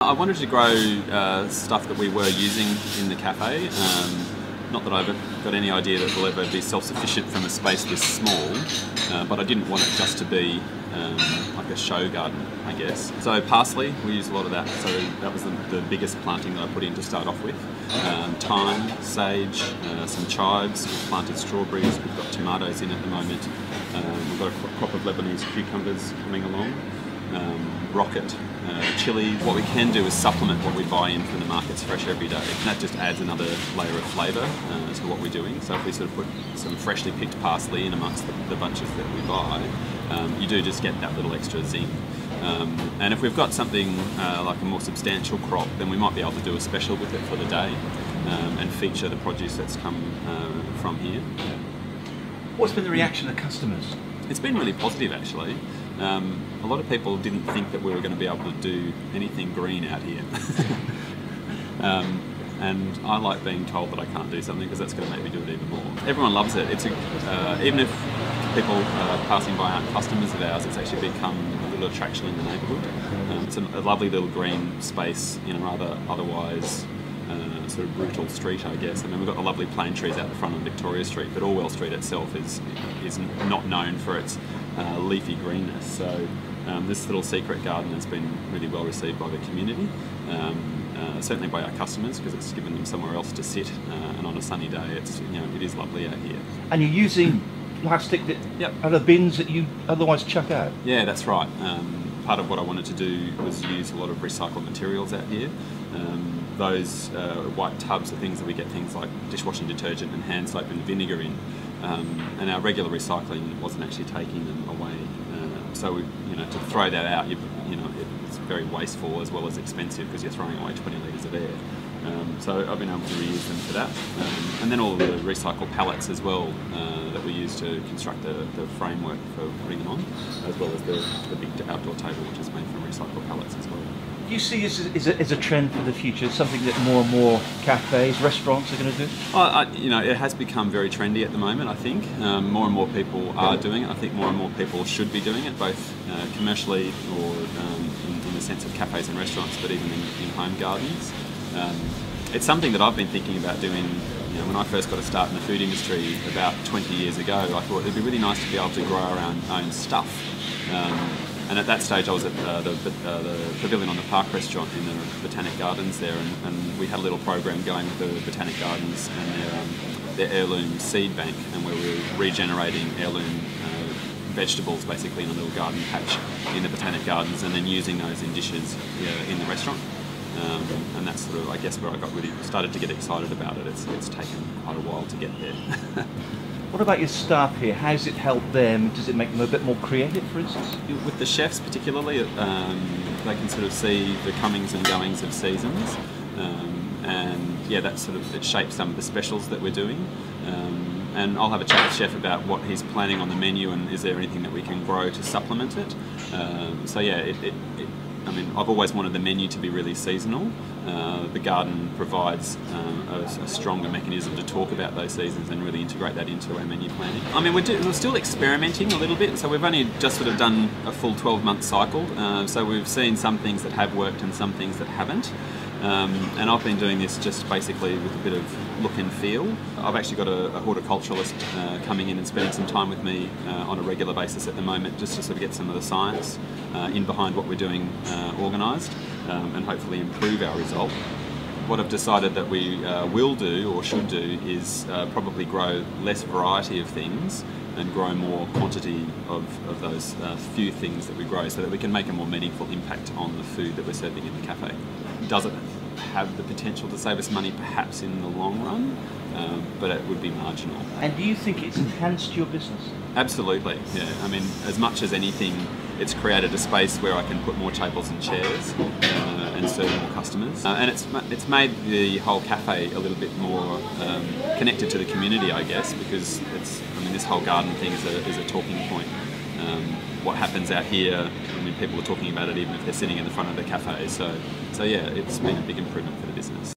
I wanted to grow stuff that we were using in the cafe. Not that I've got any idea that we'll ever be self-sufficient from a space this small, but I didn't want it just to be like a show garden, I guess. So parsley, we use a lot of that, so that was the biggest planting that I put in to start off with. Thyme, sage, some chives, we've planted strawberries, we've got tomatoes in at the moment, we've got a crop of Lebanese cucumbers coming along. Rocket, chili. What we can do is supplement what we buy in from the markets fresh every day. And that just adds another layer of flavour to what we're doing. So if we sort of put some freshly picked parsley in amongst the bunches that we buy, you do just get that little extra zing. And if we've got something like a more substantial crop, then we might be able to do a special with it for the day and feature the produce that's come from here. What's been the reaction of customers? It's been really positive, actually. A lot of people didn't think that we were going to be able to do anything green out here. And I like being told that I can't do something because that's going to make me do it even more. Everyone loves it. It's even if people passing by aren't customers of ours, it's actually become a little attraction in the neighbourhood. It's a lovely little green space in a rather otherwise sort of brutal street, I guess. I mean, we've got the lovely plane trees out the front of Victoria Street, but Orwell Street itself is not known for its leafy greenness. So this little secret garden has been really well received by the community, certainly by our customers, because it's given them somewhere else to sit, and on a sunny day, it is lovely out here. And you're using plastic that are the bins that you otherwise chuck out? Yeah, that's right. Part of what I wanted to do was use a lot of recycled materials out here. Those white tubs are things that we get things like dishwashing detergent and hand soap and vinegar in, and our regular recycling wasn't actually taking them away. So to throw that out, it's very wasteful as well as expensive because you're throwing away 20 litres of air. So I've been able to reuse them for that, and then all of the recycled pallets as well that we use to construct the framework for putting them on, as well as the big outdoor table which is made from recycled pallets as well. Do you see this as a trend for the future, something that more and more cafes, restaurants are going to do? Well, it has become very trendy at the moment, I think. More and more people are doing it. I think more and more people should be doing it, both commercially or in the sense of cafes and restaurants, but even in home gardens. It's something that I've been thinking about doing. When I first got a start in the food industry about 20 years ago, I thought it'd be really nice to be able to grow our own stuff. And at that stage I was at the Pavilion on the Park restaurant in the Botanic Gardens there, and we had a little program going with the Botanic Gardens and their heirloom seed bank, and where we were regenerating heirloom vegetables basically in a little garden patch in the Botanic Gardens, and then using those in dishes in the restaurant. And that's sort of, I guess, where I started to get excited about it. It's taken quite a while to get there. What about your staff here? How does it help them? Does it make them a bit more creative, for instance? With the chefs particularly, they can sort of see the comings and goings of seasons, and yeah, it shapes some of the specials that we're doing. And I'll have a chat with Chef about what he's planning on the menu and is there anything that we can grow to supplement it. So yeah, I mean, I've always wanted the menu to be really seasonal. The garden provides a stronger mechanism to talk about those seasons and really integrate that into our menu planning. I mean, we're still experimenting a little bit, so we've only just sort of done a full 12-month cycle, so we've seen some things that have worked and some things that haven't. And I've been doing this just basically with a bit of look and feel. I've actually got a horticulturalist coming in and spending some time with me on a regular basis at the moment, just to sort of get some of the science in behind what we're doing organised, and hopefully improve our result. What I've decided that we will do or should do is probably grow less variety of things and grow more quantity of those few things that we grow, so that we can make a more meaningful impact on the food that we're serving in the cafe. Does it have the potential to save us money perhaps in the long run? But it would be marginal. And do you think it's enhanced your business? Absolutely, yeah. I mean, as much as anything, it's created a space where I can put more tables and chairs and serve more customers. And it's made the whole cafe a little bit more connected to the community, I guess, because this whole garden thing is a talking point. What happens out here, people are talking about it even if they're sitting in the front of the cafe. So yeah, it's been a big improvement for the business.